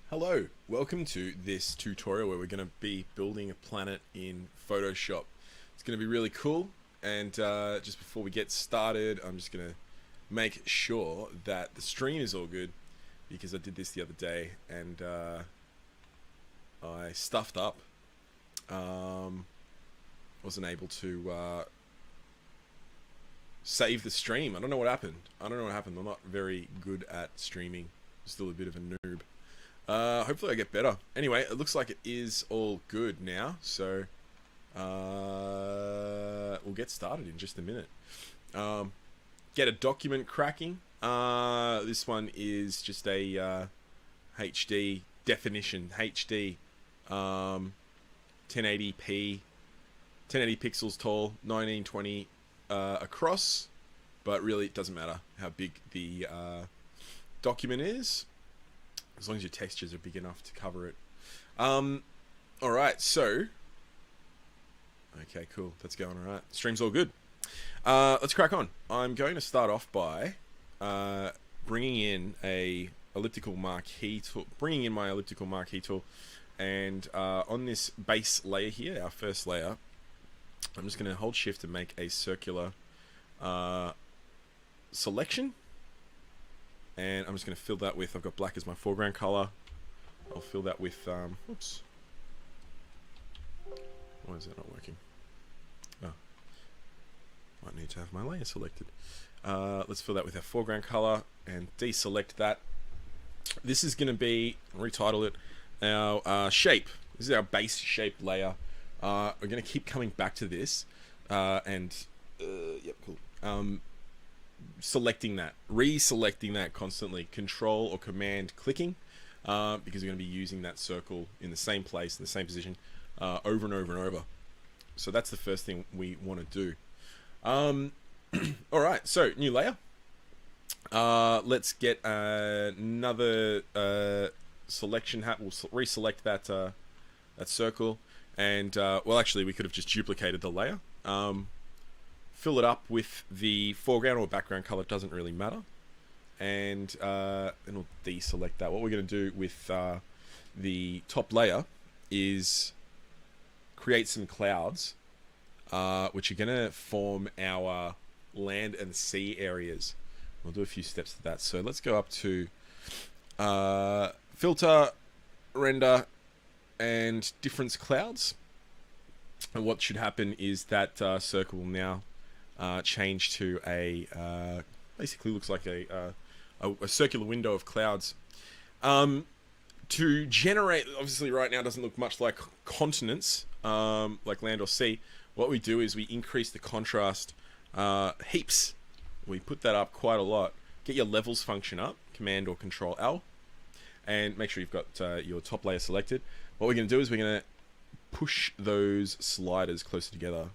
Hello, welcome to this tutorial where we're going to be building a planet in Photoshop. It's going to be really cool, and just before we get started, I'm just going to make sure that the stream is all good, because I did this the other day and I stuffed up. Wasn't able to save the stream. I don't know what happened. I'm not very good at streaming. Still a bit of a noob. Hopefully I get better. Anyway, it looks like it is all good now, so we'll get started in just a minute. Get a document cracking. This one is just a HD definition, HD 1080p, 1080 pixels tall, 1920 across, but really it doesn't matter how big the document is, as long as your textures are big enough to cover it. Alright, so... Okay, cool. That's going alright. Stream's all good. Let's crack on. I'm going to start off by bringing in a elliptical marquee tool, my elliptical marquee tool, and on this base layer here, our first layer, I'm just going to hold shift and make a circular selection. And I'm just going to fill that with, I've got black as my foreground color. I'll fill that with, oops. Why is that not working? Oh. Might need to have my layer selected. Let's fill that with our foreground color and deselect that. This is going to be, retitle it, our shape. This is our base shape layer. We're going to keep coming back to this. Yep, cool. Selecting that, reselecting that constantly, control or command clicking, because we're going to be using that circle in the same place, in the same position, over and over and over. So that's the first thing we want to do. Alright, so new layer. Let's get another selection hat. We'll reselect that that circle, and well, actually we could have just duplicated the layer. Fill it up with the foreground or background color, doesn't really matter, and then we'll deselect that. What we're going to do with the top layer is create some clouds, which are going to form our land and sea areas. We'll do a few steps to that. So let's go up to filter, render, and difference clouds. And what should happen is that circle will now change to a basically looks like a circular window of clouds. To generate, obviously right now doesn't look much like continents, like land or sea. What we do is we increase the contrast heaps. We put that up quite a lot. Get your levels function up, Command or Control L, and make sure you've got your top layer selected. What we're going to do is we're going to push those sliders closer together.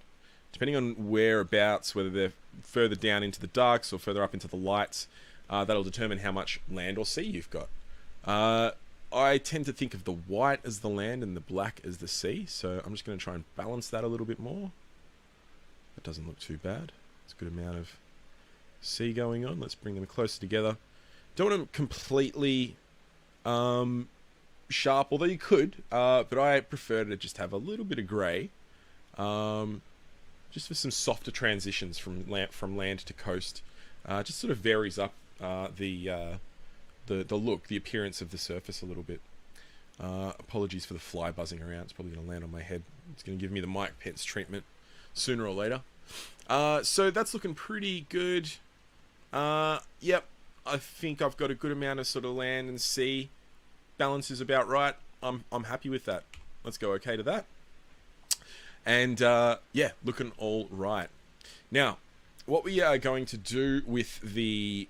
Depending on whereabouts, whether they're further down into the darks or further up into the lights, that'll determine how much land or sea you've got. I tend to think of the white as the land and the black as the sea, so I'm just going to try and balance that a little bit more. That doesn't look too bad. It's a good amount of sea going on. Let's bring them closer together. Don't want them completely sharp, although you could, but I prefer to just have a little bit of grey. Just for some softer transitions from land to coast. Just sort of varies up the look, the appearance of the surface a little bit. Apologies for the fly buzzing around. It's probably going to land on my head. It's going to give me the Mike Pence treatment sooner or later. So that's looking pretty good. Yep, I think I've got a good amount of sort of land and sea. Balance is about right. I'm happy with that. Let's go okay to that. And yeah, looking all right. Now, what we are going to do with the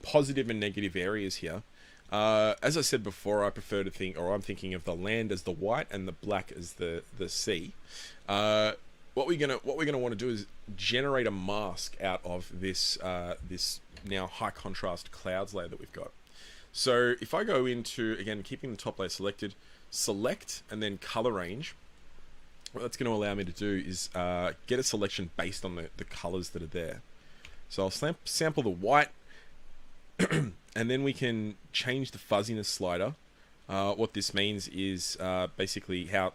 positive and negative areas here, as I said before, I prefer to think, or I'm thinking of the land as the white and the black as the sea. What we're gonna want to do is generate a mask out of this this now high contrast clouds layer that we've got. So if I go into, again, keeping the top layer selected, select and then color range. What that's going to allow me to do is get a selection based on the colors that are there. So I'll sample the white, and then we can change the fuzziness slider What this means is basically how,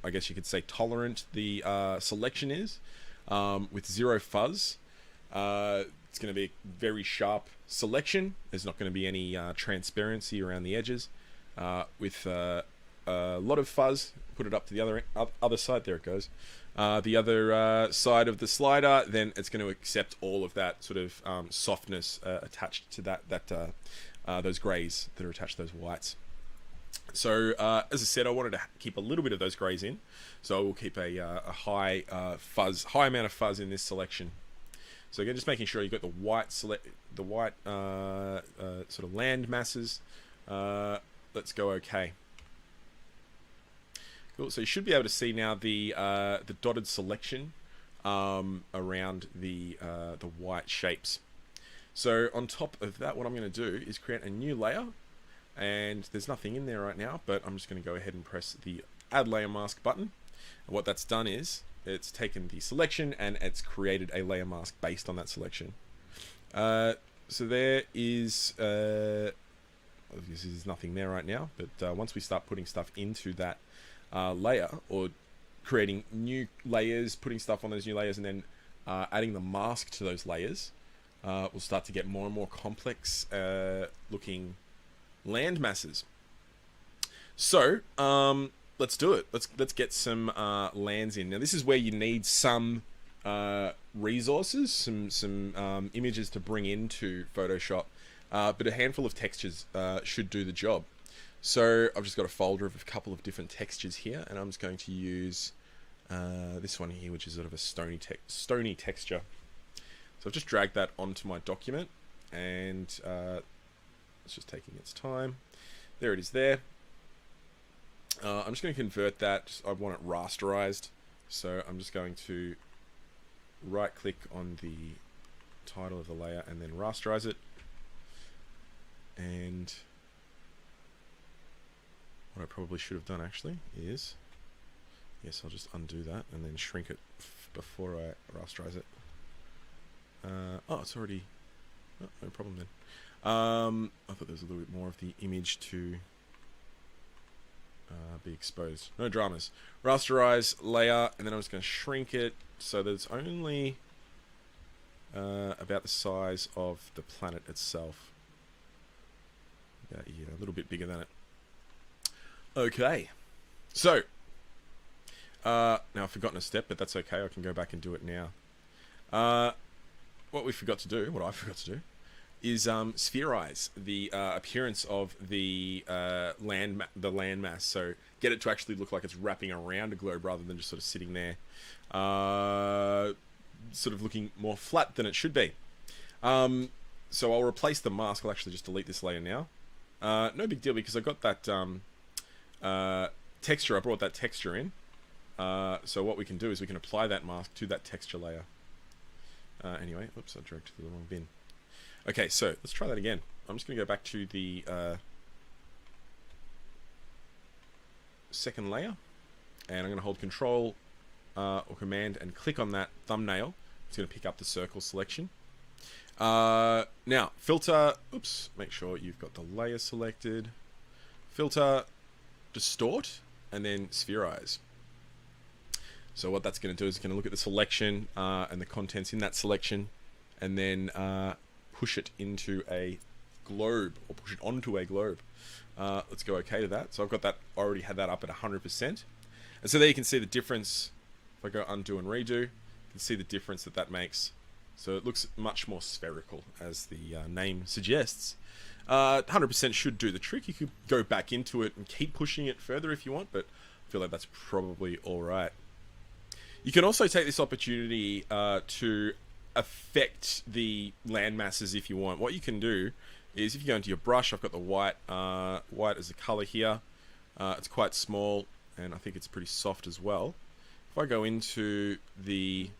I guess you could say, tolerant the selection is. With zero fuzz, it's going to be a very sharp selection. There's not going to be any transparency around the edges. With a lot of fuzz, put it up to the other side. There it goes. The other side of the slider, then it's going to accept all of that sort of softness attached to those greys that are attached to those whites. So as I said, I wanted to keep a little bit of those greys in, so I will keep a high amount of fuzz in this selection. So again, just making sure you've got the white sort of land masses. Let's go okay. Cool. So you should be able to see now the dotted selection around the white shapes. So on top of that, what I'm going to do is create a new layer. And there's nothing in there right now, but I'm just going to go ahead and press the Add Layer Mask button. And what that's done is it's taken the selection and it's created a layer mask based on that selection. So there is obviously there's nothing there right now, but once we start putting stuff into that layer, or creating new layers, putting stuff on those new layers, and then adding the mask to those layers, we'll start to get more and more complex looking land masses. So let's do it. Let's get some lands in. Now this is where you need some resources, some images to bring into Photoshop, but a handful of textures should do the job. So I've just got a folder of a couple of different textures here, and I'm just going to use this one here, which is sort of a stony texture. So I've just dragged that onto my document, and it's just taking its time. There it is there. I'm just going to convert that. I want it rasterized. So I'm just going to right click on the title of the layer and then rasterize it. And what I probably should have done actually is, yes, I'll just undo that and then shrink it before I rasterize it. Oh, it's already, oh, no problem then. I thought there was a little bit more of the image to be exposed. No dramas. Rasterize layer, and then I'm just going to shrink it so that it's only about the size of the planet itself. Yeah, a little bit bigger than it. Okay. So, now I've forgotten a step, but that's okay. I can go back and do it now. What I forgot to do, is spherize the appearance of the land mass. So get it to actually look like it's wrapping around a globe rather than just sort of sitting there, sort of looking more flat than it should be. So I'll replace the mask. I'll actually just delete this layer now. No big deal, because I got that texture. I brought that texture in. So what we can do is we can apply that mask to that texture layer. Anyway, oops, I dragged to the wrong bin. Okay, so let's try that again. I'm just going to go back to the second layer, and I'm going to hold Control or Command and click on that thumbnail. It's going to pick up the circle selection. Now, filter, oops, make sure you've got the layer selected. Filter, distort, and then spherize. So what that's going to do is it's going to look at the selection and the contents in that selection, and then push it into a globe, or push it onto a globe. Let's go okay to that. So I've got that, already had that up at 100%. And so there you can see the difference. If I go undo and redo, you can see the difference that makes. So it looks much more spherical, as the name suggests. 100% should do the trick. You could go back into it and keep pushing it further if you want, but I feel like that's probably alright. You can also take this opportunity to affect the land masses if you want. What you can do is, if you go into your brush, I've got the white as a color here. It's quite small, and I think it's pretty soft as well. If I go into the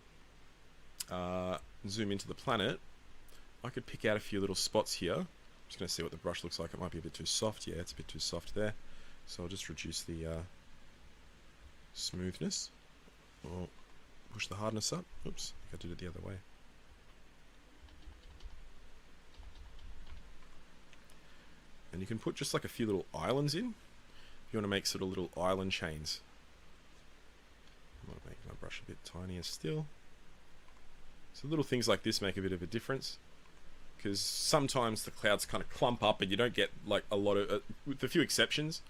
zoom into the planet, I could pick out a few little spots here. I'm just going to see what the brush looks like. It might be a bit too soft. Yeah, it's a bit too soft there. So I'll just reduce the smoothness, or push the hardness up. Oops, I think I did it the other way. And you can put just like a few little islands in. If you want to make sort of little island chains. I'm going to make my brush a bit tinier still. So little things like this make a bit of a difference. Because sometimes the clouds kind of clump up and you don't get like a lot of, with a few exceptions,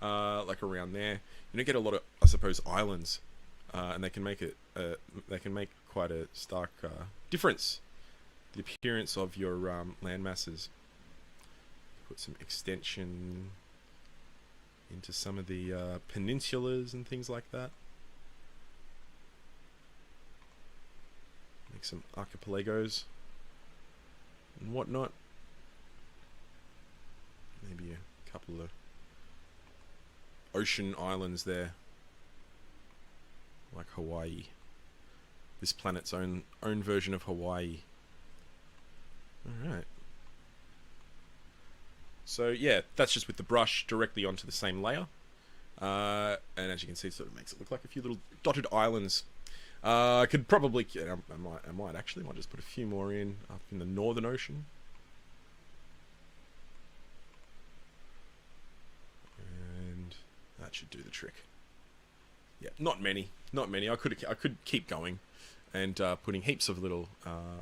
like around there, you don't get a lot of, I suppose, islands. And they can make it, they can make quite a stark difference. The appearance of your land masses. Put some extension into some of the peninsulas and things like that. Make some archipelagos and whatnot. Maybe a couple of ocean islands there, like Hawaii. This planet's own version of Hawaii. All right. So yeah, that's just with the brush directly onto the same layer. And as you can see, it sort of makes it look like a few little dotted islands. I could probably, I might actually just put a few more in up in the Northern Ocean. And that should do the trick. Yeah, not many. I could keep going and putting heaps of little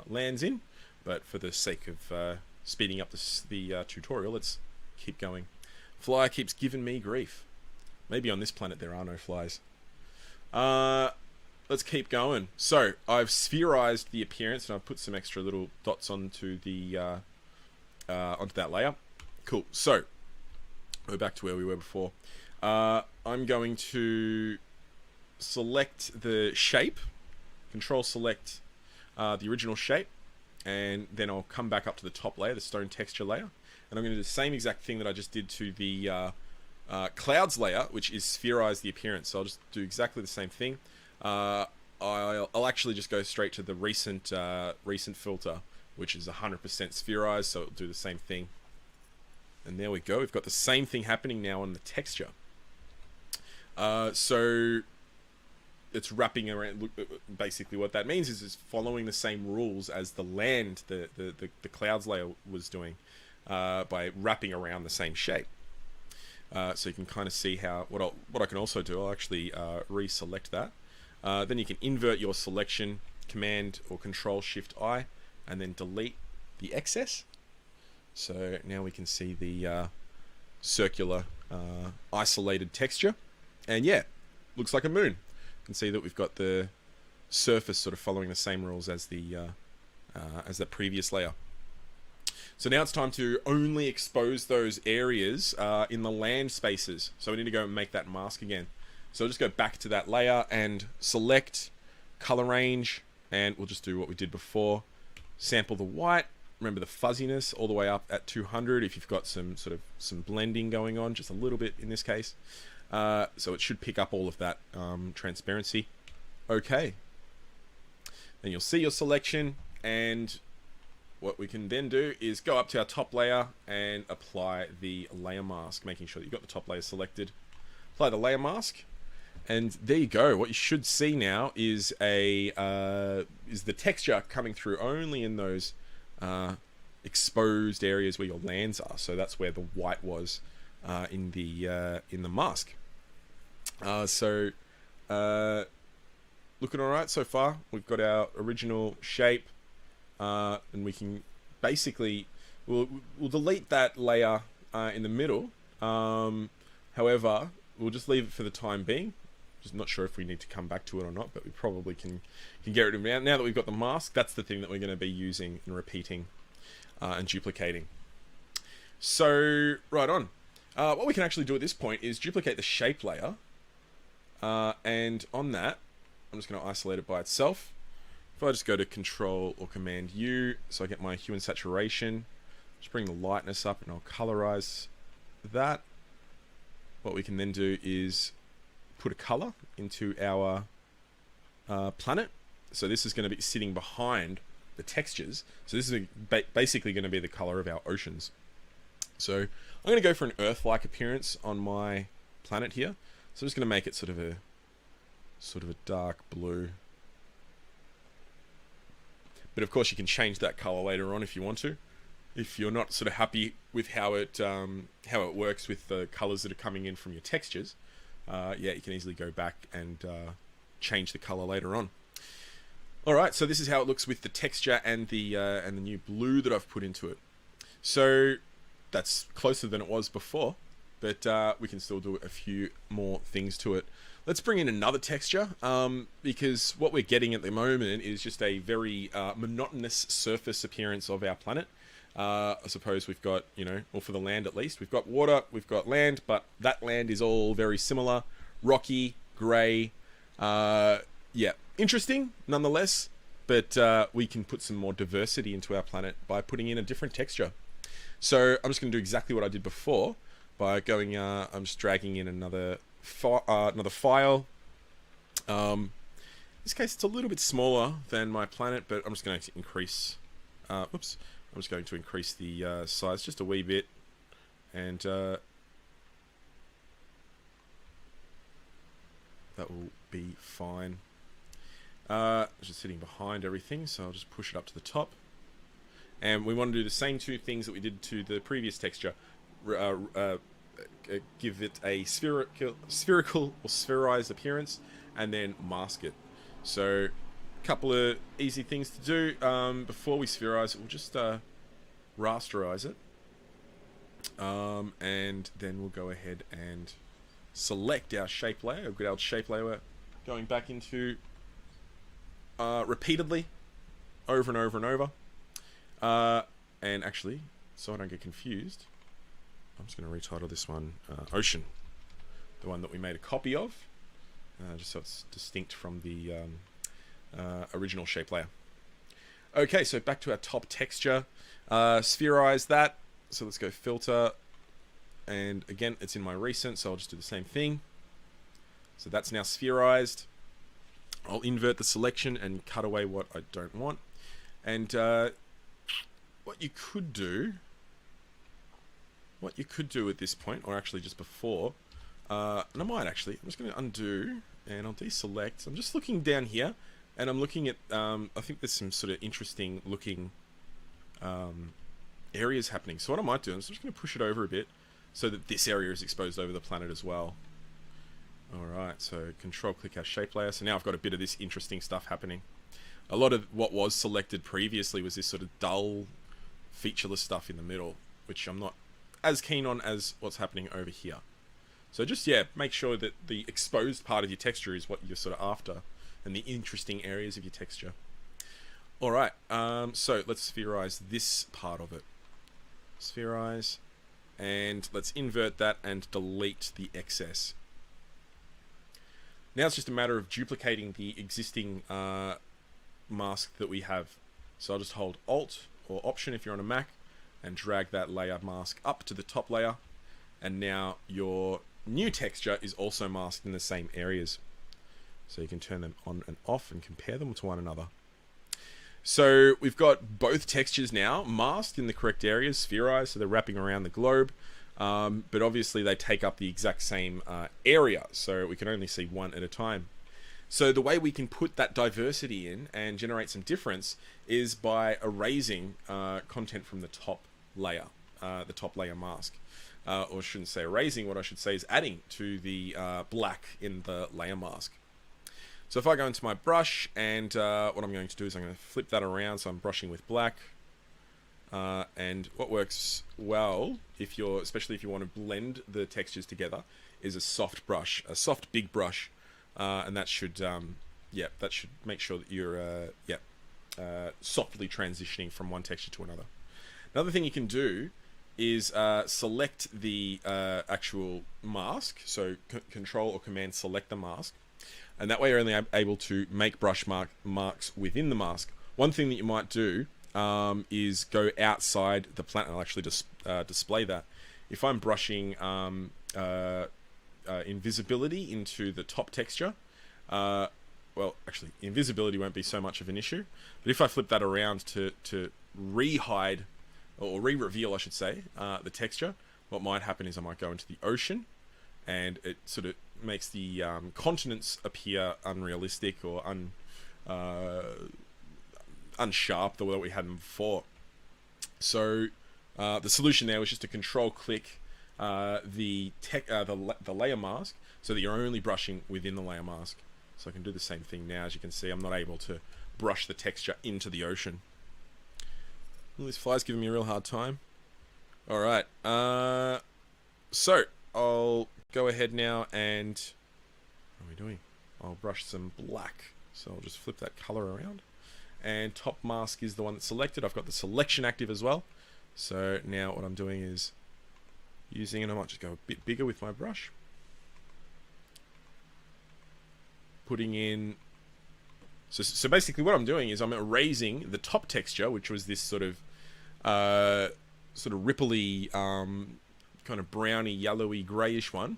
lands in, but for the sake of speeding up the tutorial, let's keep going. Fly keeps giving me grief. Maybe on this planet there are no flies. Let's keep going. So I've spherized the appearance and I've put some extra little dots onto the onto that layer. Cool. So we're back to where we were before. I'm going to select the shape, control select the original shape, and then I'll come back up to the top layer, the stone texture layer, and I'm going to do the same exact thing that I just did to the clouds layer, which is spherize the appearance. So I'll just do exactly the same thing. I'll actually just go straight to the recent filter, which is 100% spherized, so it'll do the same thing. And there we go. We've got the same thing happening now on the texture. So it's wrapping around. Basically, what that means is it's following the same rules as the land, the clouds layer was doing, by wrapping around the same shape. So you can kind of see how what I can also do. I'll actually reselect that. Then you can invert your selection, Command or Control Shift I, and then delete the excess. So now we can see the circular isolated texture, and yeah, looks like a moon. You can see that we've got the surface sort of following the same rules as the previous layer. So now it's time to only expose those areas in the land spaces. So we need to go and make that mask again. So I'll just go back to that layer and select color range, and we'll just do what we did before. Sample the white. Remember the fuzziness all the way up at 200 if you've got some blending going on, just a little bit in this case. So it should pick up all of that transparency. Okay. Then you'll see your selection, and what we can then do is go up to our top layer and apply the layer mask, making sure that you've got the top layer selected. Apply the layer mask. And there you go. What you should see now is the texture coming through only in those exposed areas where your lands are. So that's where the white was in the mask. Looking all right so far. We've got our original shape, and we can basically we'll delete that layer in the middle. However, we'll just leave it for the time being. Just not sure if we need to come back to it or not, but we probably can get rid of it. Now that we've got the mask, that's the thing that we're going to be using and repeating and duplicating. So, right on. What we can actually do at this point is duplicate the shape layer. And on that, I'm just going to isolate it by itself. If I just go to Control or Command U, so I get my hue and saturation, just bring the lightness up and I'll colorize that. What we can then do is put a color into our planet. So this is going to be sitting behind the textures. So this is basically going to be the color of our oceans. So I'm going to go for an Earth-like appearance on my planet here. So I'm just going to make it sort of a dark blue. But of course you can change that color later on if you want to. if you're not sort of happy with how it works with the colors that are coming in from your textures, yeah, you can easily go back and change the color later on. All right, so this is how it looks with the texture and the new blue that I've put into it. So that's closer than it was before, but we can still do a few more things to it. Let's bring in another texture, because what we're getting at the moment is just a very monotonous surface appearance of our planet. I suppose we've got, well, for the land at least, we've got water, we've got land, but that land is all very similar, rocky, grey, yeah, interesting nonetheless, but we can put some more diversity into our planet by putting in a different texture. So I'm just going to do exactly what I did before by going, I'm just dragging in another file. In this case, it's a little bit smaller than my planet, but I'm just going to increase, oops, I'm just going to increase the size just a wee bit, and that will be fine. Just sitting behind everything, so I'll just push it up to the top. And we want to do the same two things that we did to the previous texture. Give it a spherical or spherized appearance, and then mask it. So a couple of easy things to do. Before we spherize it, we'll just rasterize it. And then we'll go ahead and select our shape layer, a good old shape layer, going back into repeatedly, over and over and over. And actually, so I don't get confused, I'm just going to retitle this one Ocean, the one that we made a copy of, just so it's distinct from the original shape layer. Okay, so back to our top texture, spherize that. So let's go filter, and again, it's in my recent, so I'll just do the same thing. So that's now spherized. I'll invert the selection and cut away what I don't want. And what you could do at this point, or actually just before, and I might actually, I'm just going to undo, and I'll deselect. I'm just looking down here, and I'm looking at, I think there's some sort of interesting looking areas happening. So what I might do is I'm just going to push it over a bit so that this area is exposed over the planet as well. Alright, so control click our shape layer. So now I've got a bit of this interesting stuff happening. A lot of what was selected previously was this sort of dull, featureless stuff in the middle, which I'm not as keen on as what's happening over here. So just, yeah, make sure that the exposed part of your texture is what you're sort of after, and the interesting areas of your texture. Alright, so let's spherize this part of it. Spherize, and let's invert that and delete the excess. Now it's just a matter of duplicating the existing mask that we have. So I'll just hold Alt or Option if you're on a Mac and drag that layer mask up to the top layer, and now your new texture is also masked in the same areas. So you can turn them on and off and compare them to one another. So we've got both textures now masked in the correct areas, spherized, so they're wrapping around the globe. But obviously they take up the exact same area, so we can only see one at a time. So the way we can put that diversity in and generate some difference is by erasing content from the top layer mask. Or I shouldn't say erasing, what I should say is adding to the black in the layer mask. So if I go into my brush, and what I'm going to do is I'm going to flip that around so I'm brushing with black. And what works well, especially if you want to blend the textures together, is a soft brush, a soft big brush, and that should, that should make sure that you're, softly transitioning from one texture to another. Another thing you can do is select the actual mask, so Control or Command select the mask, and that way you're only able to make brush marks within the mask. One thing that you might do is go outside the planet. I'll actually just display that. If I'm brushing invisibility into the top texture, well, actually, invisibility won't be so much of an issue, but if I flip that around to re-hide, or re-reveal, I should say, the texture, what might happen is I might go into the ocean, and it sort of makes the continents appear unrealistic or unsharp the way that we had them before. So The solution there was just to control click the layer mask so that you're only brushing within the layer mask. So I can do the same thing now. As you can see, I'm not able to brush the texture into the ocean. Well, this fly's giving me a real hard time. All right. So I'll go ahead now and what are we doing? I'll brush some black. So I'll just flip that color around. And top mask is the one that's selected. I've got the selection active as well. So now what I'm doing is using, and I might just go a bit bigger with my brush. Putting in, so basically what I'm doing is I'm erasing the top texture, which was this sort of ripply, kind of browny, yellowy, greyish one.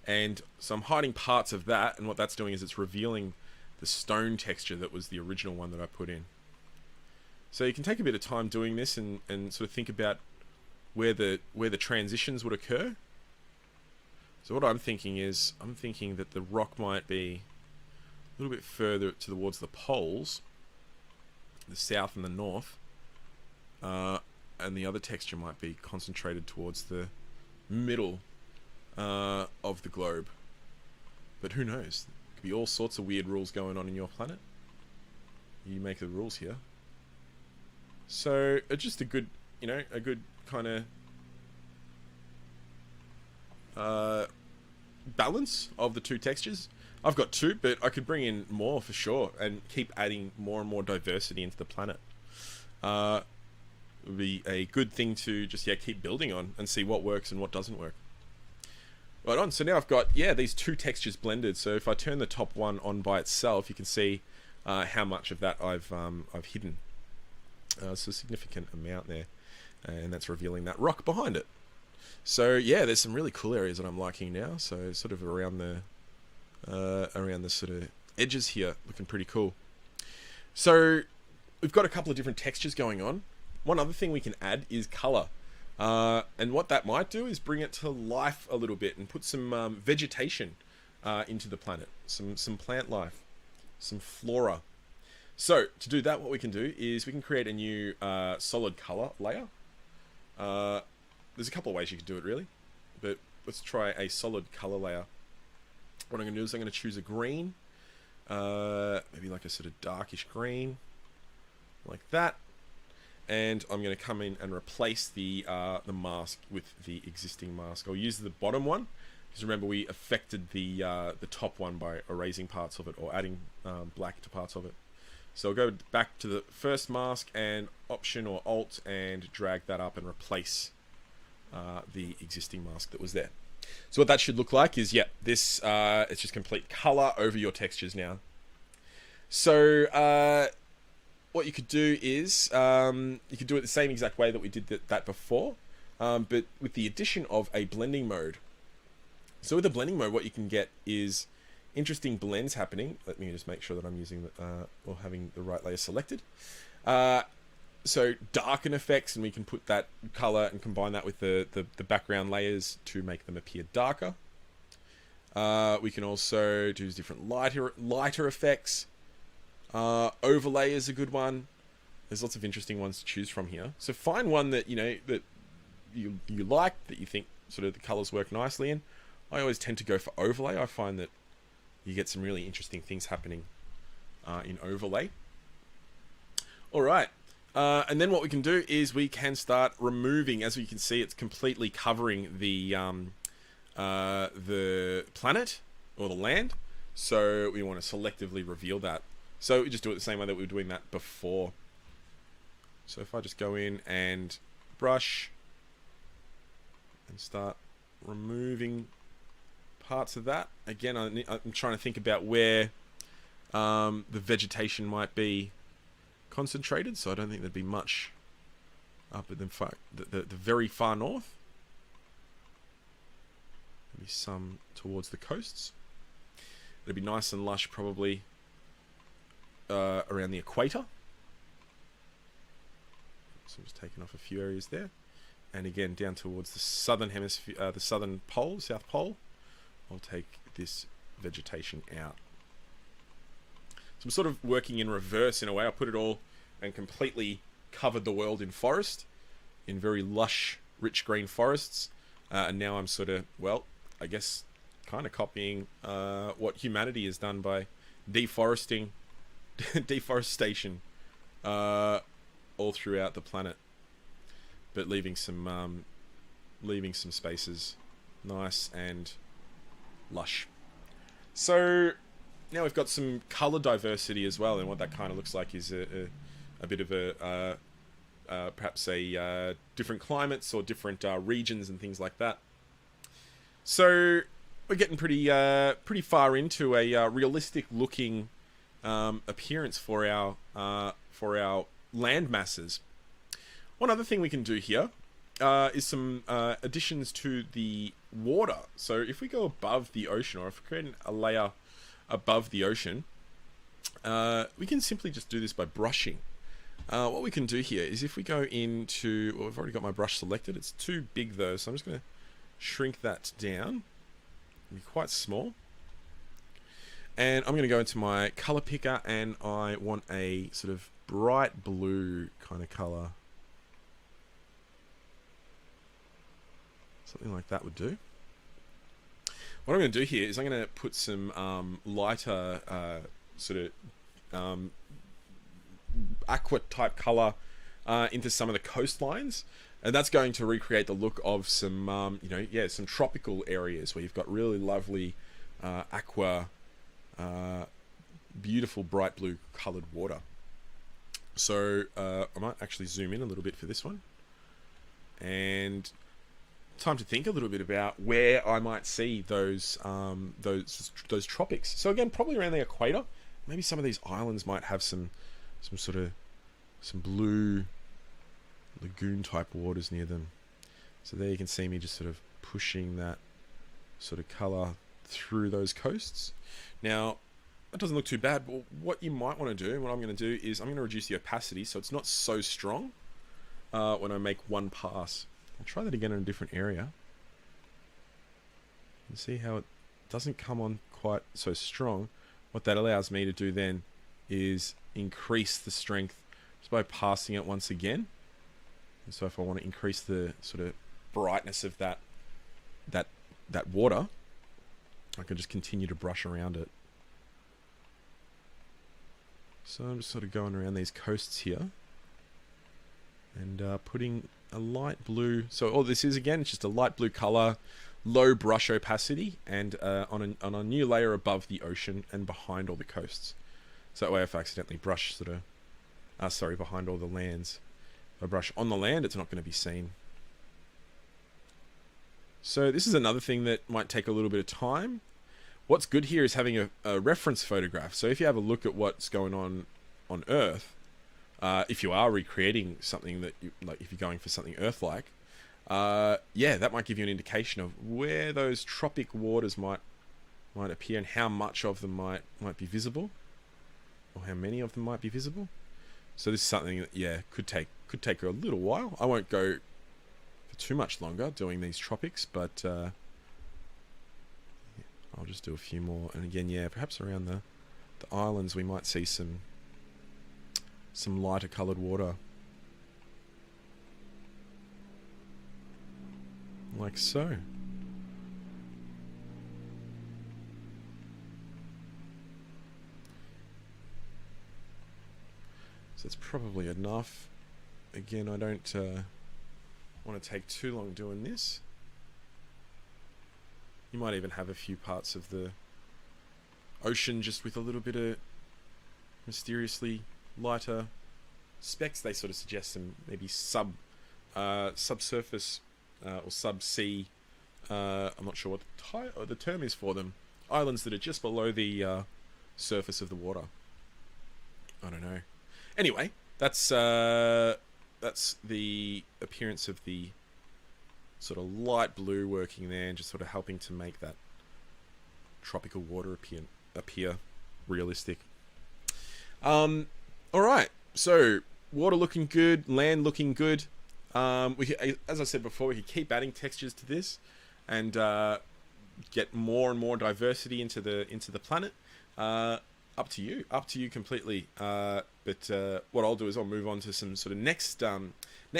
And so I'm hiding parts of that, and what that's doing is it's revealing the stone texture that was the original one that I put in. So you can take a bit of time doing this and sort of think about where the transitions would occur. So what I'm thinking is, I'm thinking that the rock might be a little bit further towards the poles, the south and the north, and the other texture might be concentrated towards the middle of the globe. But who knows? There could be all sorts of weird rules going on in your planet. You make the rules here. So it's just a good, a good kind of balance of the two textures. I've got two, but I could bring in more for sure and keep adding more and more diversity into the planet. It would be a good thing to just keep building on and see what works and what doesn't work. Right on. So now I've got these two textures blended. So if I turn the top one on by itself, you can see how much of that I've hidden. So a significant amount there, and that's revealing that rock behind it. So yeah, there's some really cool areas that I'm liking now. So sort of around the sort of edges here, looking pretty cool. So we've got a couple of different textures going on. One other thing we can add is color. And what that might do is bring it to life a little bit and put some vegetation into the planet, some plant life, some flora. So to do that, what we can do is we can create a new solid color layer. There's a couple of ways you can do it really, but let's try a solid color layer. What I'm going to do is I'm going to choose a green, maybe like a sort of darkish green, like that. And I'm going to come in and replace the mask with the existing mask. I'll use the bottom one, because remember we affected the top one by erasing parts of it or adding black to parts of it. So I'll go back to the first mask and Option or Alt and drag that up and replace the existing mask that was there. So what that should look like is, this it's just complete color over your textures now. So what you could do is you could do it the same exact way that we did that before, but with the addition of a blending mode. So with the blending mode, what you can get is interesting blends happening. Let me just make sure that I'm using or having the right layer selected. So darken effects, and we can put that color and combine that with the background layers to make them appear darker. We can also do different lighter effects. Overlay is a good one. There's lots of interesting ones to choose from here. So find one that that you like, that you think sort of the colors work nicely in. I always tend to go for overlay. I find that you get some really interesting things happening in overlay. All right. And then what we can do is we can start removing. As you can see, it's completely covering the planet or the land. So we want to selectively reveal that. So we just do it the same way that we were doing that before. So if I just go in and brush and start removing parts of that. Again, I'm trying to think about where the vegetation might be concentrated, so I don't think there'd be much up at the very far north. Maybe some towards the coasts. It'd be nice and lush probably around the equator. So I'm just taking off a few areas there. And again, down towards the southern hemisphere, the southern pole, South Pole, I'll take this vegetation out. So I'm sort of working in reverse in a way. I put it all and completely covered the world in forest. in very lush, rich green forests. And now I'm sort of, well, I guess, kind of copying what humanity has done by deforestation all throughout the planet, but leaving some spaces nice and lush. So now we've got some color diversity as well, and what that kind of looks like is a bit of a perhaps a different climates or different regions and things like that. So we're getting pretty far into a realistic looking appearance for our land masses. One other thing we can do here is some additions to the water. So if we go above the ocean, or if we create a layer above the ocean, we can simply just do this by brushing. What we can do here is if we go into, well, I've already got my brush selected. It's too big though, so I'm just going to shrink that down. It'll be quite small. And I'm going to go into my color picker, and I want a sort of bright blue kind of color. Something like that would do. What I'm going to do here is I'm going to put some lighter sort of aqua type color into some of the coastlines, and that's going to recreate the look of some some tropical areas where you've got really lovely aqua, beautiful bright blue colored water. So I might actually zoom in a little bit for this one, and time to think a little bit about where I might see those tropics. So again, probably around the equator. Maybe some of these islands might have some blue lagoon type waters near them. So there you can see me just sort of pushing that sort of color through those coasts. Now that doesn't look too bad, but what you might want to do, and what I'm going to do, is I'm going to reduce the opacity so it's not so strong when I make one pass. I'll try that again in a different area. You see how it doesn't come on quite so strong. What that allows me to do then is increase the strength just by passing it once again. And so if I want to increase the sort of brightness of that water, I can just continue to brush around it. So I'm just sort of going around these coasts here and putting a light blue. So all this is, again, it's just a light blue color, low brush opacity, and on a new layer above the ocean and behind all the coasts. So that way, if I accidentally brush behind all the lands, if I brush on the land, it's not going to be seen. So this is another thing that might take a little bit of time. What's good here is having a reference photograph. So if you have a look at what's going on Earth, if you are recreating something that if you're going for something Earth-like, that might give you an indication of where those tropic waters might appear, and how much of them might be visible, or how many of them might be visible. So this is something that could take a little while. I won't go for too much longer doing these tropics, but I'll just do a few more. And again, perhaps around the islands we might see some lighter coloured water, like so. So it's probably enough. Again, I don't want to take too long doing this. You might even have a few parts of the ocean just with a little bit of mysteriously lighter specks. They sort of suggest some maybe subsurface or subsea. I'm not sure what the term is for them. Islands that are just below the surface of the water. I don't know. Anyway, that's the appearance of the sort of light blue working there, and just sort of helping to make that tropical water appear realistic. All right, so water looking good, land looking good. As I said before, we could keep adding textures to this and get more and more diversity into the planet. Up to you completely. But what I'll do is I'll move on to some sort of next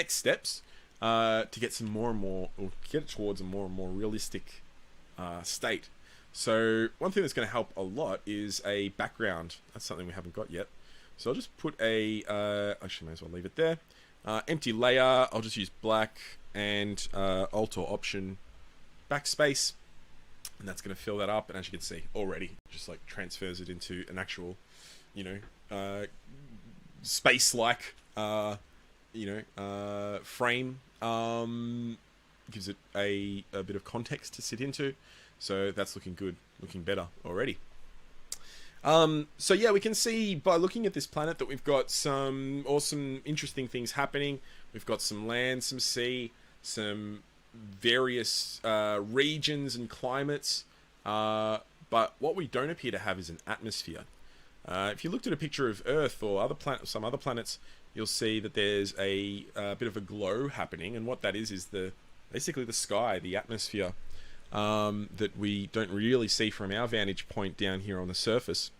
steps. to get some more and more, or get it towards a more and more realistic state. So one thing that's going to help a lot is a background. That's something we haven't got yet. So I'll just put a, actually may as well leave it there. Empty layer, I'll just use black and Alt or Option backspace. And that's going to fill that up. And as you can see already, just like transfers it into an actual, you know, space-like, frame. Gives it a bit of context to sit into. So that's looking good, looking better already. So yeah, we can see by looking at this planet that we've got some awesome, interesting things happening. We've got some land, some sea, some various regions and climates. But what we don't appear to have is an atmosphere. If you looked at a picture of Earth or some other planets, you'll see that there's a bit of a glow happening, and what that is basically the sky, the atmosphere, that we don't really see from our vantage point down here on the surface,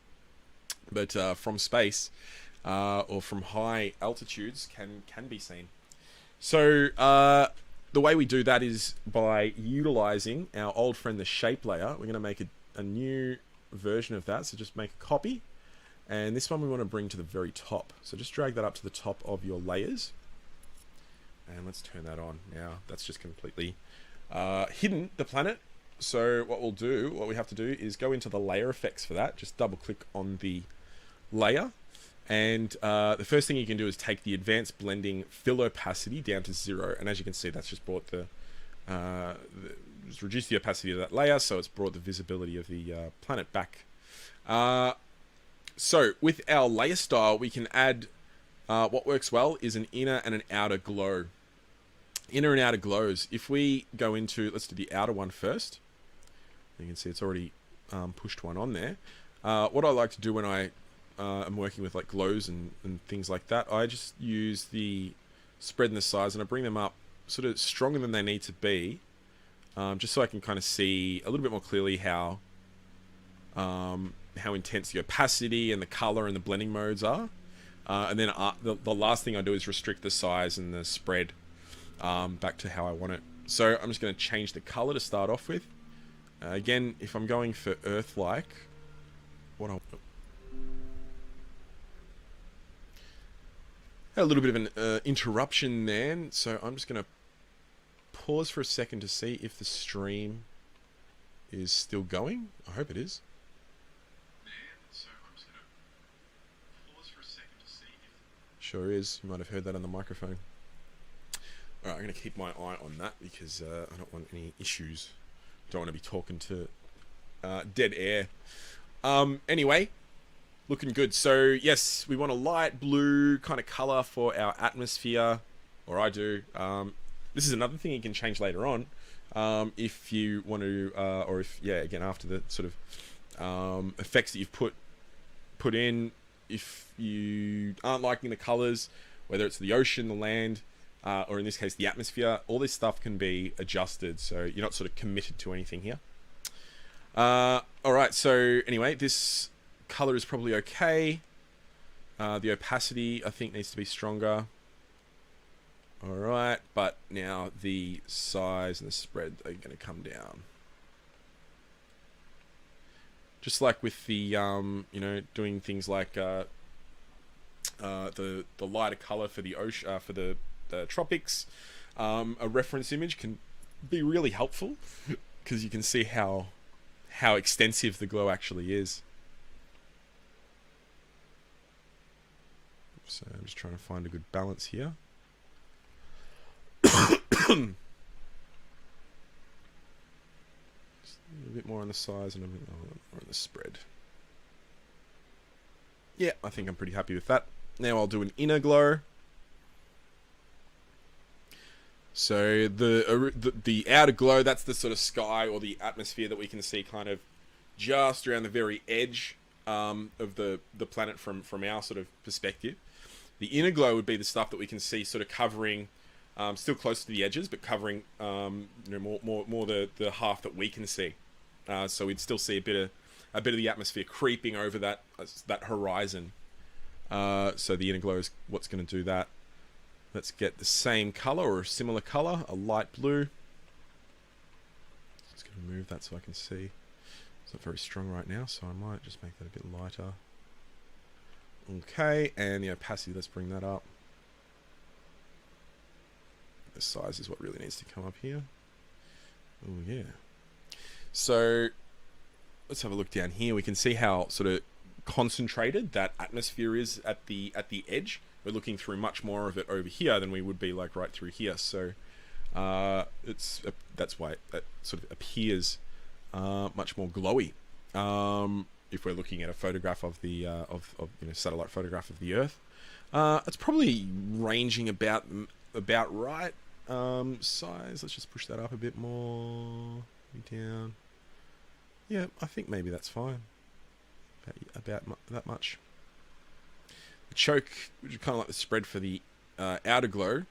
but from space or from high altitudes can be seen. So the way we do that is by utilizing our old friend the shape layer. We're going to make a new version of that, so just make a copy, and this one we want to bring to the very top. So just drag that up to the top of your layers, and let's turn that on. Now that's just completely hidden the planet. So what we have to do is go into the layer effects for that. Just double click on the layer, and the first thing you can do is take the advanced blending fill opacity down to 0, and as you can see, that's just brought just reduced the opacity of that layer, so it's brought the visibility of the planet back. So with our layer style, we can add what works well is an inner and an outer glow. Inner and outer glows. If we go into, let's do the outer one first. You can see it's already pushed one on there. What I like to do when I am working with like glows and things like that, I just use the spread and the size, and I bring them up sort of stronger than they need to be, just so I can kind of see a little bit more clearly how intense the opacity and the color and the blending modes are. And then the last thing I do is restrict the size and the spread back to how I want it. So I'm just going to change the color to start off with. Again, if I'm going for Earth-like, had a little bit of an interruption there, so I'm just going to pause for a second to see if the stream is still going. I hope it is. Sure is. You might have heard that on the microphone. Alright, I'm going to keep my eye on that because I don't want any issues. Don't want to be talking to dead air. Anyway, looking good. So yes, we want a light blue kind of color for our atmosphere, or I do. This is another thing you can change later on if you want to, or if, yeah, again, after the sort of effects that you've put in. If you aren't liking the colors, whether it's the ocean, the land, or in this case the atmosphere, all this stuff can be adjusted, so you're not sort of committed to anything here. Alright, so anyway, this color is probably okay. The opacity I think needs to be stronger. Alright, but now the size and the spread are going to come down. Just like with the, doing things like the lighter color for the ocean, for the tropics, a reference image can be really helpful because you can see how extensive the glow actually is. So I'm just trying to find a good balance here. A bit more on the size and a bit more on the spread. Yeah, I think I'm pretty happy with that. Now I'll do an inner glow. So the outer glow, that's the sort of sky or the atmosphere that we can see kind of just around the very edge of the planet from our sort of perspective. The inner glow would be the stuff that we can see sort of covering, still close to the edges, but covering more the half that we can see. So we'd still see a bit of the atmosphere creeping over that horizon. So the inner glow is what's going to do that. Let's get the same color or a similar color, a light blue. Just going to move that so I can see. It's not very strong right now, so I might just make that a bit lighter. Okay, and the opacity, let's bring that up. The size is what really needs to come up here. Oh yeah. So let's have a look down here. We can see how sort of concentrated that atmosphere is at the edge. We're looking through much more of it over here than we would be like right through here. So that's why it sort of appears much more glowy. If we're looking at a photograph of the satellite photograph of the Earth, it's probably ranging about right. Size. Let's just push that up a bit more. Down. Yeah, I think maybe that's fine. About that much. The choke, which is kind of like the spread for the outer glow.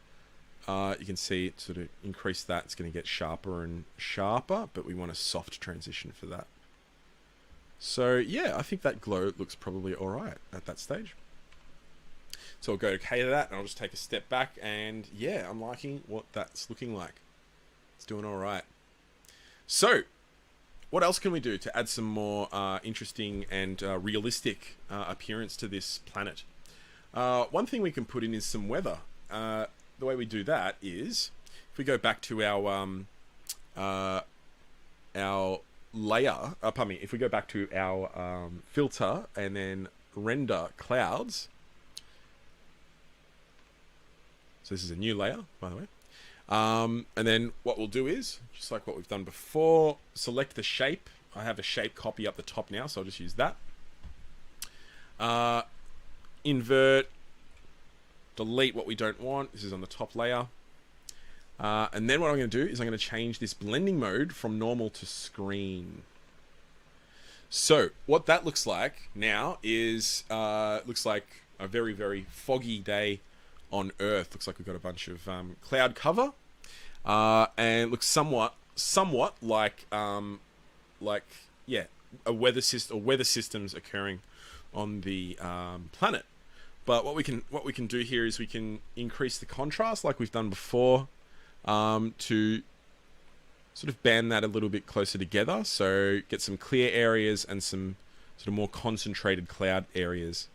You can see it sort of increase that. It's going to get sharper and sharper, but we want a soft transition for that. So yeah, I think that glow looks probably all right at that stage. So I'll go okay to that, and I'll just take a step back, and yeah, I'm liking what that's looking like. It's doing all right. So what else can we do to add some more interesting and realistic appearance to this planet? One thing we can put in is some weather. The way we do that is, if we go back to our layer, if we go back to our filter and then render clouds. So this is a new layer, by the way. And then what we'll do is, just like what we've done before, select the shape. I have a shape copy up the top now, so I'll just use that. Invert, delete what we don't want. This is on the top layer. And then what I'm going to do is I'm going to change this blending mode from normal to screen. So what that looks like now is, looks like a very, very foggy day on Earth. Looks like we've got a bunch of cloud cover, and looks somewhat like yeah, a weather system or weather systems occurring on the planet. But what we can do here is we can increase the contrast like we've done before, to sort of band that a little bit closer together. So get some clear areas and some sort of more concentrated cloud areas.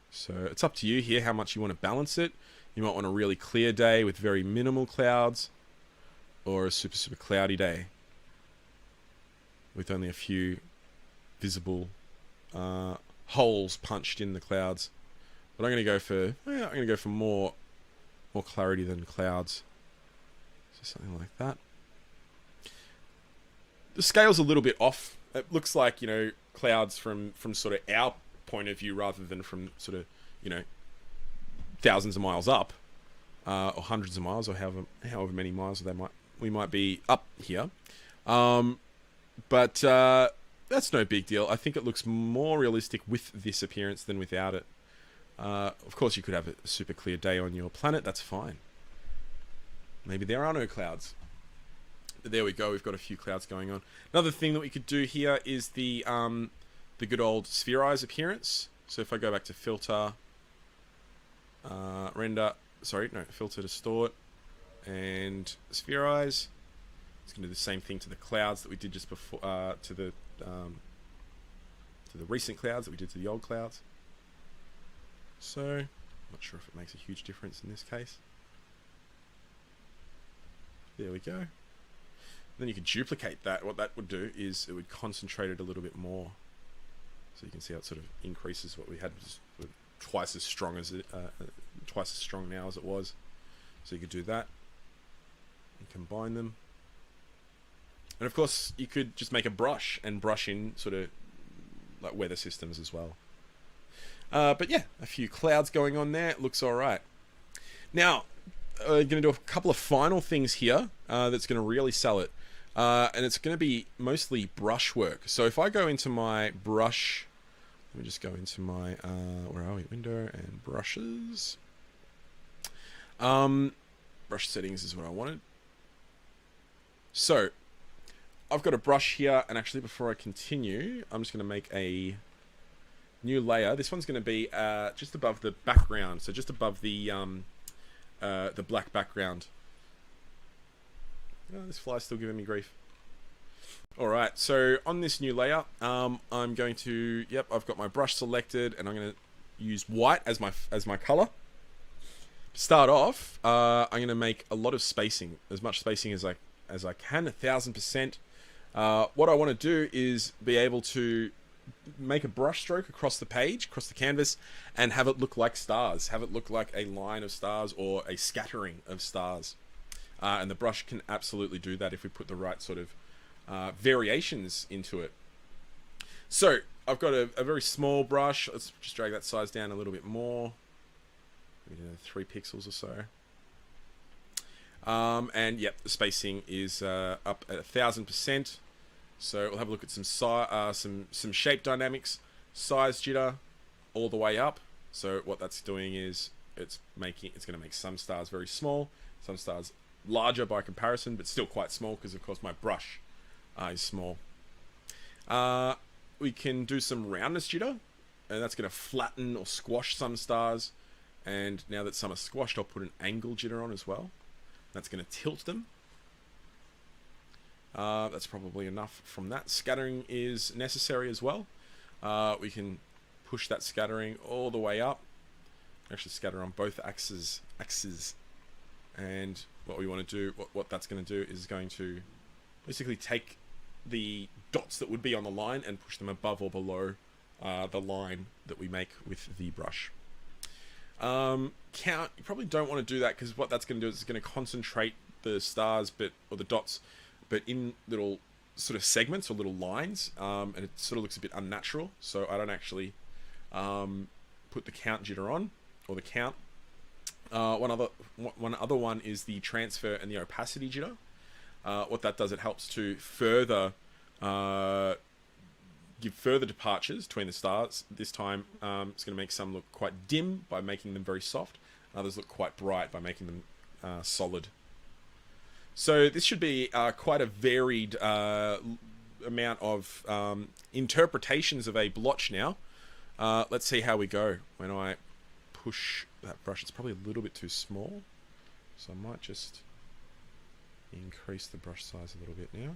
So it's up to you here how much you want to balance it. You might want a really clear day with very minimal clouds, or a super, super cloudy day with only a few visible holes punched in the clouds. But I'm going to go for more clarity than clouds. So something like that. The scale's a little bit off. It looks like, clouds from sort of our point of view rather than from sort of, thousands of miles up, or hundreds of miles, or however many miles we might be up here. But that's no big deal. I think it looks more realistic with this appearance than without it. Of course, you could have a super clear day on your planet. That's fine. Maybe there are no clouds. But there we go. We've got a few clouds going on. Another thing that we could do here is the good old spherize appearance. So if I go back to filter, filter distort, and spherize, it's going to do the same thing to the clouds that we did just before, to the recent clouds that we did to the old clouds. So, I'm not sure if it makes a huge difference in this case. There we go. Then you can duplicate that. What that would do is it would concentrate it a little bit more. So you can see how it sort of increases what we had, just twice as strong now as it was. So you could do that and combine them. And of course, you could just make a brush and brush in sort of like weather systems as well. But yeah, a few clouds going on there. It looks all right. Now, we're going to do a couple of final things here that's going to really sell it. And it's going to be mostly brush work. So if I go into my brush, let me just go into my, where are we? Window and brushes. Brush settings is what I wanted. So I've got a brush here, and actually before I continue, I'm just going to make a new layer. This one's going to be just above the background, so just above the black background. Oh, this fly's still giving me grief. Alright, so on this new layer, I'm going to, yep, I've got my brush selected, and I'm going to use white as my color. To start off, I'm going to make a lot of spacing, as much spacing as I can, 1000%. What I want to do is be able to make a brush stroke across the page, across the canvas, and have it look like stars, have it look like a line of stars or a scattering of stars. And the brush can absolutely do that if we put the right sort of variations into it. So I've got a very small brush. Let's just drag that size down a little bit more, maybe 3 pixels or so. And yep, the spacing is up at 1000%. So we'll have a look at some shape dynamics, size jitter, all the way up. So what that's doing is it's going to make some stars very small, some stars larger by comparison, but still quite small because of course my brush is small. We can do some roundness jitter, and that's going to flatten or squash some stars. And now that some are squashed, I'll put an angle jitter on as well. That's going to tilt them. That's probably enough from that. Scattering is necessary as well. We can push that scattering all the way up. Actually scatter on both axes. And what we want to do, what that's going to do is going to basically take the dots that would be on the line and push them above or below the line that we make with the brush. You probably don't want to do that, because what that's going to do is it's going to concentrate the stars or the dots, but in little sort of segments or little lines, and it sort of looks a bit unnatural. So I don't actually put the count jitter on, or the count. One other one is the transfer and the opacity jitter. What that does, it helps to further give further departures between the stars. This time it's going to make some look quite dim by making them very soft, and others look quite bright by making them solid. So this should be quite a varied amount of interpretations of a blotch now. Let's see how we go when I push that brush. It's probably a little bit too small, so I might just increase the brush size a little bit now.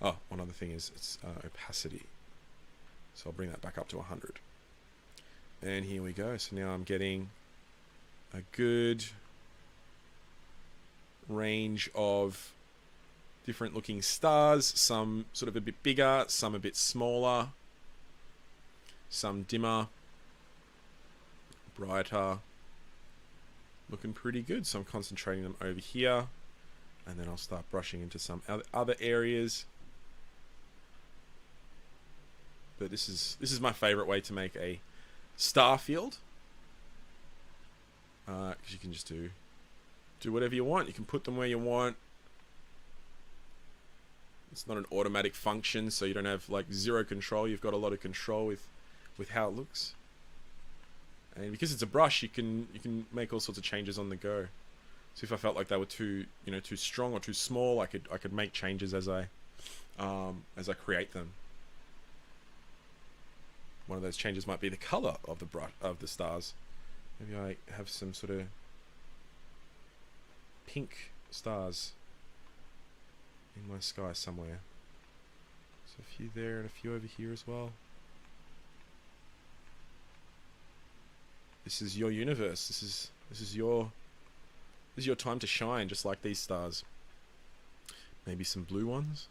Oh, one other thing is it's opacity. So I'll bring that back up to 100. And here we go. So now I'm getting a good range of different looking stars. Some sort of a bit bigger, some a bit smaller, some dimmer, brighter. Looking pretty good. So I'm concentrating them over here. And then I'll start brushing into some other areas. But this is my favorite way to make a star field, because you can just do whatever you want. You can put them where you want. It's not an automatic function, so you don't have like zero control. You've got a lot of control with how it looks. And because it's a brush, you can make all sorts of changes on the go. So if I felt like they were too strong or too small, I could make changes as I create them. One of those changes might be the color of the stars. Maybe I have some sort of pink stars in my sky somewhere. So a few there and a few over here as well. This is your universe. This is your time to shine, just like these stars. Maybe some blue ones.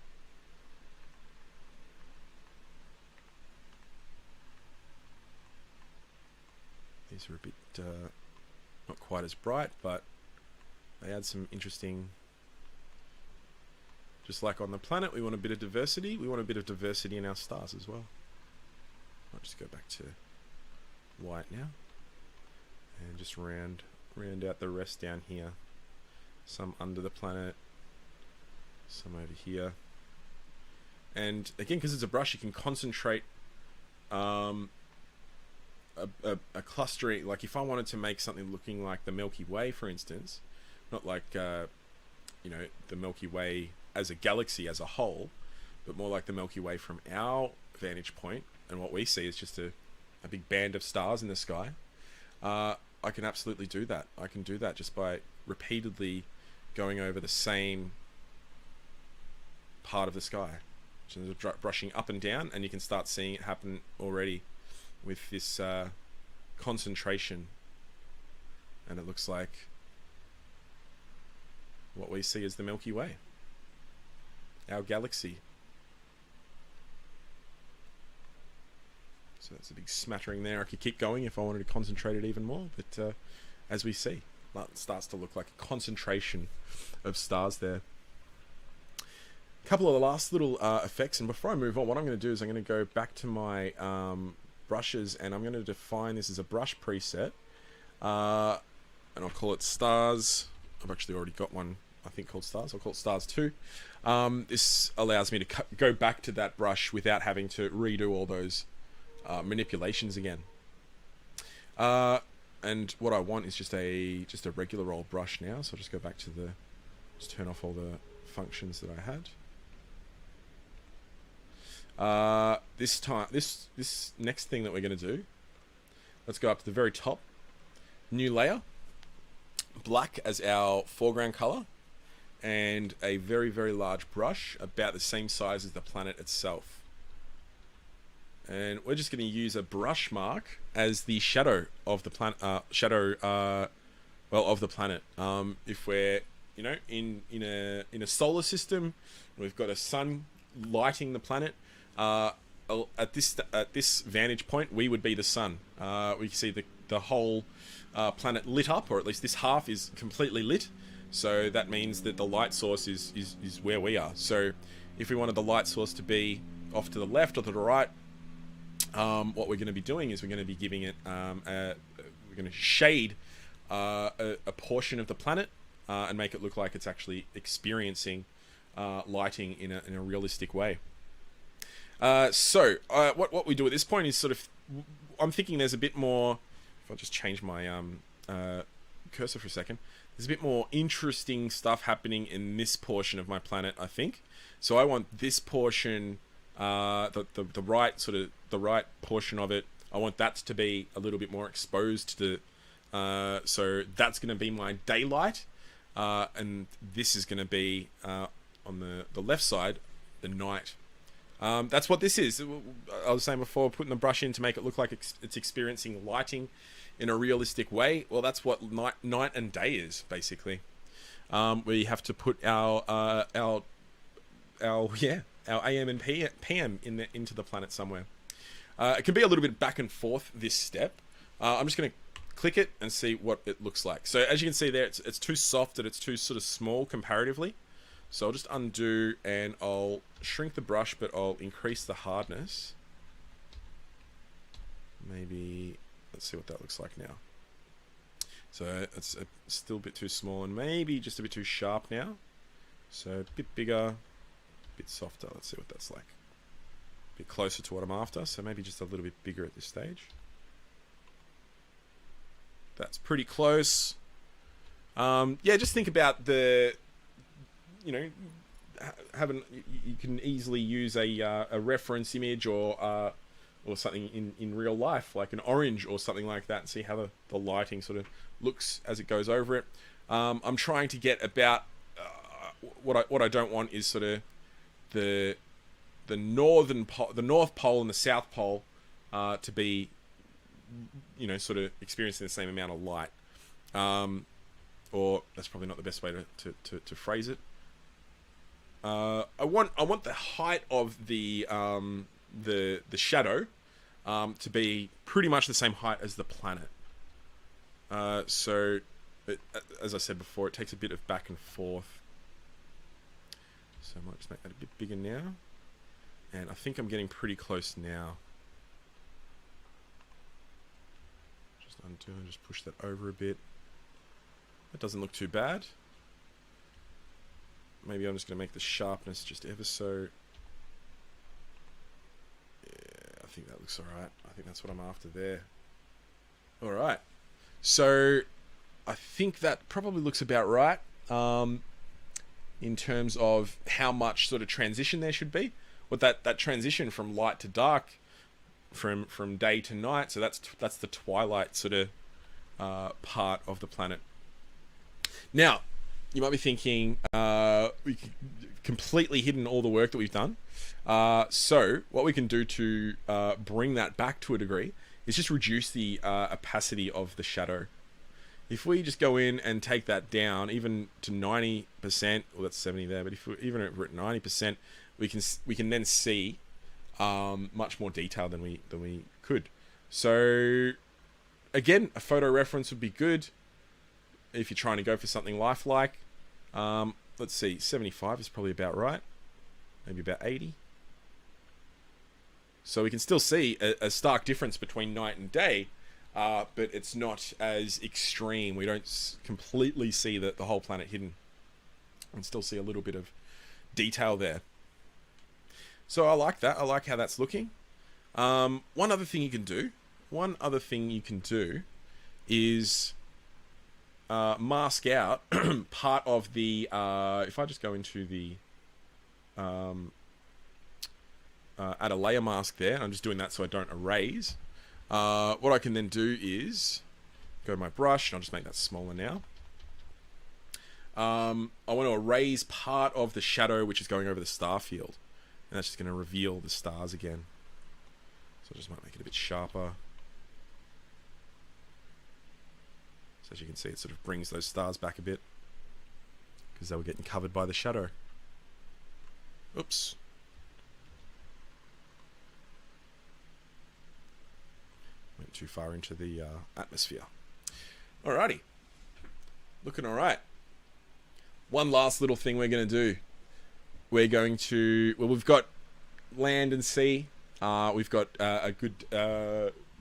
These are a bit not quite as bright, but they add some interesting. Just like on the planet, we want a bit of diversity. We want a bit of diversity in our stars as well. I'll just go back to white now, and just round out the rest down here. Some under the planet, some over here. And again, because it's a brush, you can concentrate a clustering. Like if I wanted to make something looking like the Milky Way, for instance, not like the Milky Way as a galaxy as a whole, but more like the Milky Way from our vantage point, and what we see is just a a big band of stars in the sky, I can absolutely do that. I can do that just by repeatedly going over the same part of the sky. So brushing up and down, and you can start seeing it happen already with this concentration. And it looks like what we see as the Milky Way, our galaxy. So that's a big smattering there. I could keep going if I wanted to concentrate it even more, but as we see, it starts to look like a concentration of stars there. A couple of the last little effects, and before I move on, what I'm going to do is I'm going to go back to my brushes, and I'm going to define this as a brush preset, and I'll call it Stars. I've actually already got one, I think, called Stars. I'll call it Stars 2. This allows me to go back to that brush without having to redo all those manipulations again. And what I want is just a regular old brush now. So I'll just go back to just turn off all the functions that I had. This next thing that we're going to do, let's go up to the very top, new layer, black as our foreground color, and a very, very large brush about the same size as the planet itself. And we're just going to use a brush mark as the shadow of the planet. Of the planet. If we're, in a solar system, we've got a sun lighting the planet. At this vantage point, we would be the sun. We see the whole planet lit up, or at least this half is completely lit. So that means that the light source is where we are. So if we wanted the light source to be off to the left or to the right, what we're going to be doing is we're going to be giving it we're going to shade a portion of the planet and make it look like it's actually experiencing lighting in a realistic way. What we do at this point is sort of, I'm thinking there's a bit more, if I just change my cursor for a second, there's a bit more interesting stuff happening in this portion of my planet, I think. So I want this portion, the right portion of it, I want that to be a little bit more exposed to so that's going to be my daylight, and this is going to be on the left side, the night. That's what this is. I was saying before, putting the brush in to make it look like it's experiencing lighting in a realistic way. Well, that's what night and day is, basically. We have to put our AM and PM into the planet somewhere. It can be a little bit back and forth, this step. I'm just going to click it and see what it looks like. So as you can see there, it's too soft and it's too sort of small comparatively. So I'll just undo and I'll shrink the brush, but I'll increase the hardness. Maybe, let's see what that looks like now. So it's still a bit too small and maybe just a bit too sharp now. So a bit bigger, a bit softer. Let's see what that's like. A bit closer to what I'm after. So maybe just a little bit bigger at this stage. That's pretty close. Yeah, just think about you can easily use a reference image or something in real life, like an orange or something like that, and see how the lighting sort of looks as it goes over it. I'm trying to get about what I don't want is sort of the North Pole and the South Pole to be sort of experiencing the same amount of light, or that's probably not the best way to phrase it. I want the height of the shadow to be pretty much the same height as the planet. As I said before, it takes a bit of back and forth. So I might just make that a bit bigger now. And I think I'm getting pretty close now. Just undo and just push that over a bit. That doesn't look too bad. Maybe I'm just going to make the sharpness just ever so. Yeah, I think that looks alright. I think that's what I'm after there. Alright. So, I think that probably looks about right in terms of how much sort of transition there should be. What that transition from light to dark, from day to night. So that's the twilight sort of part of the planet. Now, you might be thinking, we completely hidden all the work that we've done. So what we can do to bring that back to a degree is just reduce the opacity of the shadow. If we just go in and take that down, even to 90%, well, that's 70 there, but if we even at 90%, we can then see much more detail than we could. So again, a photo reference would be good if you're trying to go for something lifelike. Let's see, 75 is probably about right, maybe about 80. So we can still see a stark difference between night and day, but it's not as extreme. We don't completely see the whole planet hidden, and still see a little bit of detail there. So I like that. I like how that's looking. One other thing you can do is mask out part of the, if I just go into the, add a layer mask there, I'm just doing that so I don't erase. What I can then do is go to my brush, and I'll just make that smaller now. I want to erase part of the shadow which is going over the star field, and that's just going to reveal the stars again. So I just might make it a bit sharper. So as you can see, it sort of brings those stars back a bit because they were getting covered by the shadow. Oops. Went too far into the atmosphere. Alrighty. Looking alright. One last little thing we're going to do. We're going to... Well, we've got land and sea. We've got a good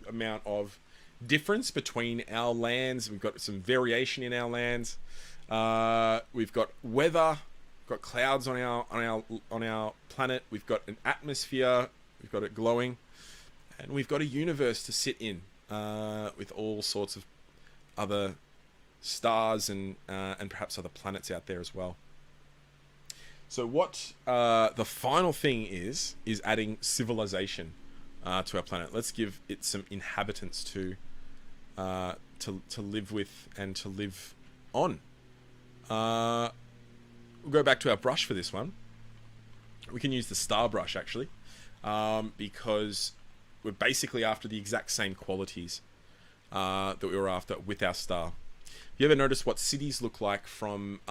amount of difference between our lands. We've got some variation in our lands. We've got weather. We've got clouds on our planet. We've got an atmosphere. We've got it glowing. And we've got a universe to sit in with all sorts of other stars and perhaps other planets out there as well. So what the final thing is adding civilization to our planet. Let's give it some inhabitants to live with and to live on. We'll go back to our brush for this one. We can use the star brush actually, because we're basically after the exact same qualities that we were after with our star. You ever notice what cities look like from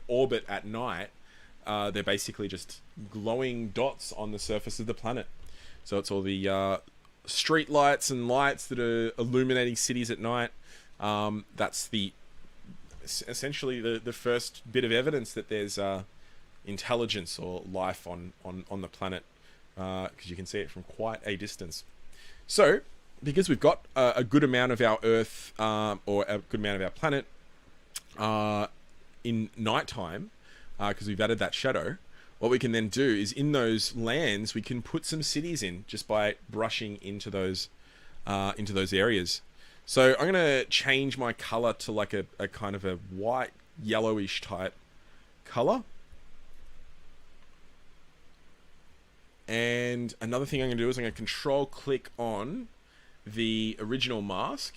orbit at night? They're basically just glowing dots on the surface of the planet. So it's all the street lights and lights that are illuminating cities at night. That's essentially the first bit of evidence that there's intelligence or life on the planet, because you can see it from quite a distance. So because we've got a good amount of our Earth or a good amount of our planet in nighttime, because we've added that shadow, what we can then do is in those lands we can put some cities in just by brushing into those areas. So I'm going to change my color to like a kind of a white yellowish type color. And another thing I'm going to do is I'm going to control click on the original mask.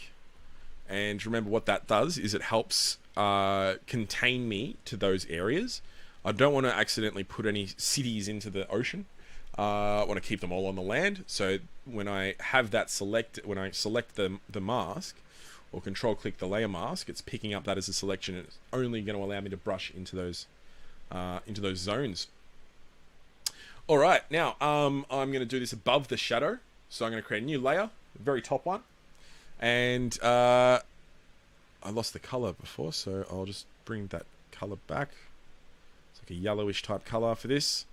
And remember what that does is it helps contain me to those areas. I don't want to accidentally put any cities into the ocean. I want to keep them all on the land. So when I have that when I select the mask or control click the layer mask, it's picking up that as a selection. And it's only going to allow me to brush into those zones. All right, now I'm going to do this above the shadow. So I'm going to create a new layer, the very top one. And I lost the color before, so I'll just bring that color back. It's like a yellowish type color for this.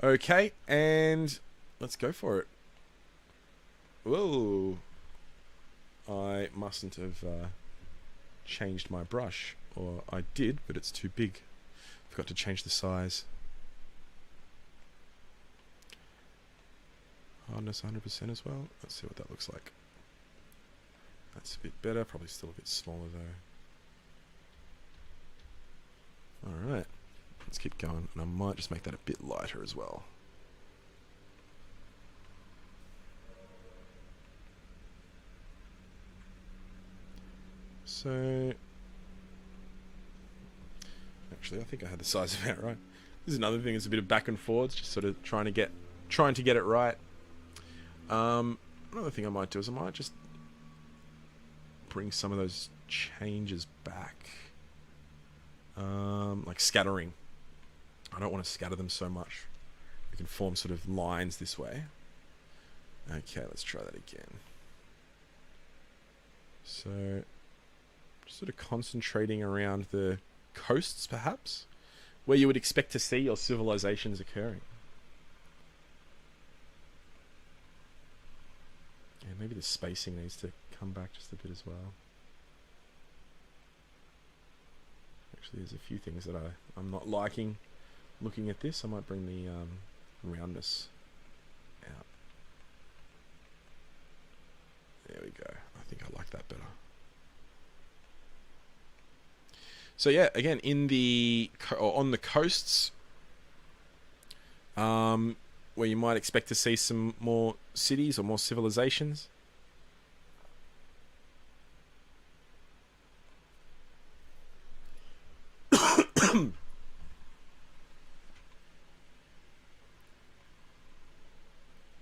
Okay, and let's go for it. Whoa. I mustn't have changed my brush. Or I did, but it's too big. Forgot to change the size. Hardness 100% as well. Let's see what that looks like. That's a bit better. Probably still a bit smaller though. Alright. Let's keep going. And I might just make that a bit lighter as well. So, actually, I think I had the size of it right. This is another thing. It's a bit of back and forwards, just sort of trying to get it right. Another thing I might do is I might just bring some of those changes back, like scattering. I don't want to scatter them so much. We can form sort of lines this way. Okay, let's try that again. So, just sort of concentrating around the coasts, perhaps, where you would expect to see your civilizations occurring. Yeah, maybe the spacing needs to come back just a bit as well. Actually, there's a few things that I'm not liking looking at this. I might bring the roundness out. There we go. I think I like that better. So yeah, again, in the on the coasts, where you might expect to see some more cities or more civilizations.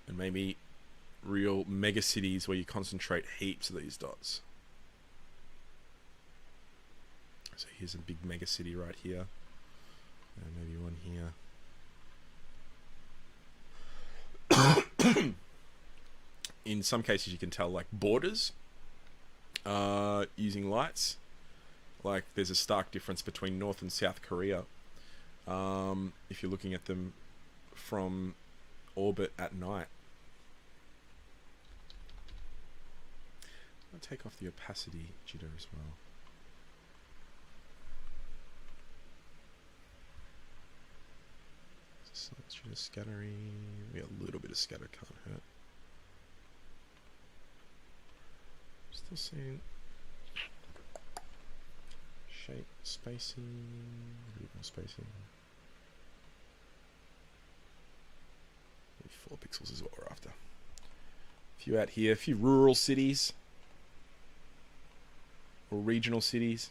And maybe real mega cities where you concentrate heaps of these dots. So here's a big mega city right here, and maybe one here. In some cases you can tell like borders using lights. Like there's a stark difference between North and South Korea if you're looking at them from orbit at night. I'll take off the opacity jitter as well. So let's try scattering. Yeah, a little bit of scatter can't hurt. Still seeing shape, spacing, a bit more spacing. Maybe 4 pixels is what we're after. A few out here, a few rural cities or regional cities.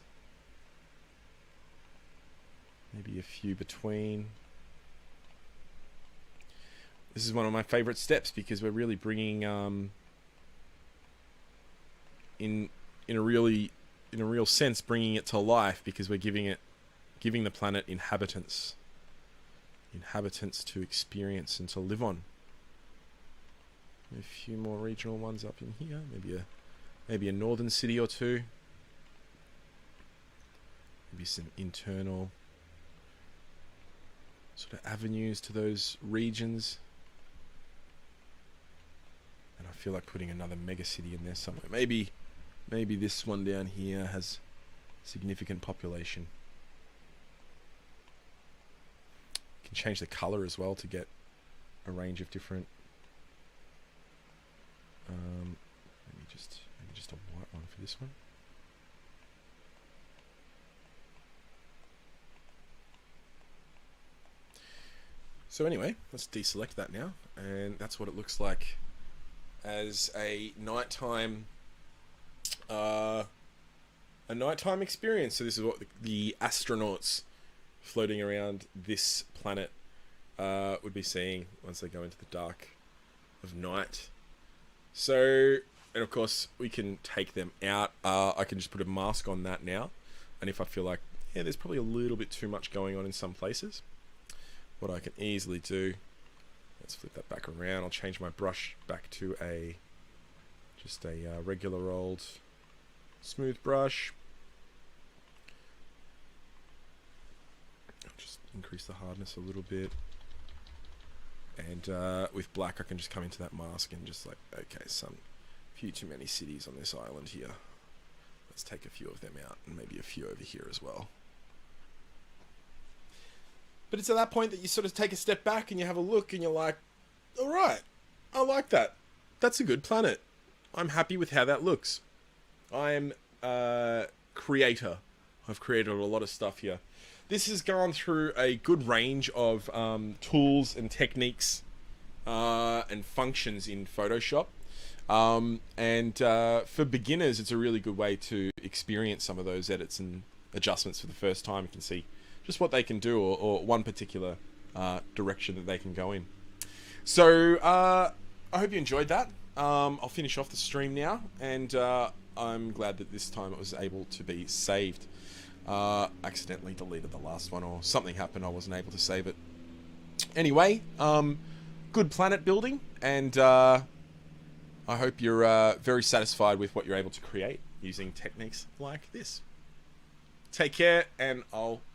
Maybe a few between. This is one of my favorite steps because we're really bringing in a real sense bringing it to life, because we're giving the planet inhabitants to experience and to live on. A few more regional ones up in here, maybe a northern city or two, maybe some internal sort of avenues to those regions. And I feel like putting another mega city in there somewhere. Maybe this one down here has significant population. You can change the color as well to get a range of different. Maybe just a white one for this one. So anyway, let's deselect that now, and that's what it looks like as a nighttime experience. So this is what the astronauts floating around this planet would be seeing once they go into the dark of night. So, and of course we can take them out. I can just put a mask on that now, and if I feel like there's probably a little bit too much going on in some places, what I can easily do, let's flip that back around. I'll change my brush back to just a regular old smooth brush. I'll just increase the hardness a little bit. And with black I can just come into that mask and just like, okay, few too many cities on this island here. Let's take a few of them out, and maybe a few over here as well. But it's at that point that you sort of take a step back and you have a look and you're like, all right, I like that. That's a good planet. I'm happy with how that looks. I'm a creator. I've created a lot of stuff here. This has gone through a good range of tools and techniques and functions in Photoshop. For beginners, it's a really good way to experience some of those edits and adjustments for the first time. You can see just what they can do, or one particular direction that they can go in. So I hope you enjoyed that. I'll finish off the stream now, and I'm glad that this time it was able to be saved. Accidentally deleted the last one, or something happened, I wasn't able to save it. Anyway, good planet building, and I hope you're very satisfied with what you're able to create using techniques like this. Take care, and I'll